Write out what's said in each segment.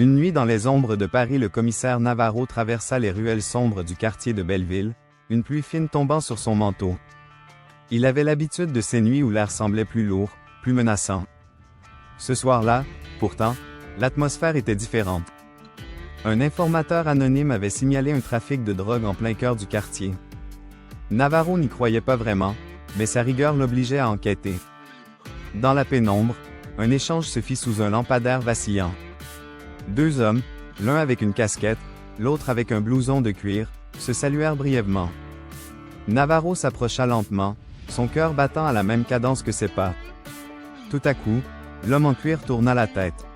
Une nuit dans les ombres de Paris, le commissaire Navarro traversa les ruelles sombres du quartier de Belleville, une pluie fine tombant sur son manteau. Il avait l'habitude de ces nuits où l'air semblait plus lourd, plus menaçant. Ce soir-là, pourtant, l'atmosphère était différente. Un informateur anonyme avait signalé un trafic de drogue en plein cœur du quartier. Navarro n'y croyait pas vraiment, mais sa rigueur l'obligeait à enquêter. Dans la pénombre, un échange se fit sous un lampadaire vacillant. Deux hommes, l'un avec une casquette, l'autre avec un blouson de cuir, se saluèrent brièvement. Navarro s'approcha lentement, son cœur battant à la même cadence que ses pas. Tout à coup, l'homme en cuir tourna la tête.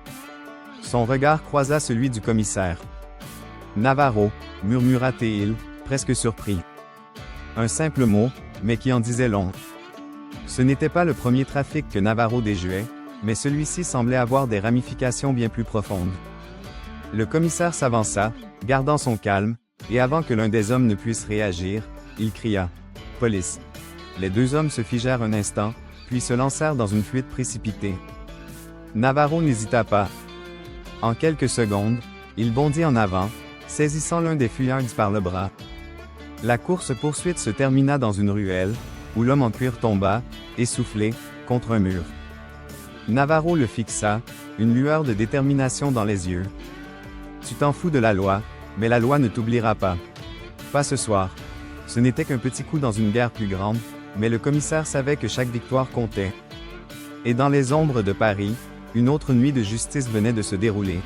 Son regard croisa celui du commissaire. « Navarro » murmura-t-il, presque surpris. Un simple mot, mais qui en disait long. Ce n'était pas le premier trafic que Navarro déjouait, mais celui-ci semblait avoir des ramifications bien plus profondes. Le commissaire s'avança, gardant son calme, et avant que l'un des hommes ne puisse réagir, il cria « Police ». Les deux hommes se figèrent un instant, puis se lancèrent dans une fuite précipitée. Navarro n'hésita pas. En quelques secondes, il bondit en avant, saisissant l'un des fuyards par le bras. La course-poursuite se termina dans une ruelle, où l'homme en cuir tomba, essoufflé, contre un mur. Navarro le fixa, une lueur de détermination dans les yeux. « Tu t'en fous de la loi, mais la loi ne t'oubliera pas. Pas ce soir. » Ce n'était qu'un petit coup dans une guerre plus grande, mais le commissaire savait que chaque victoire comptait. Et dans les ombres de Paris, une autre nuit de justice venait de se dérouler.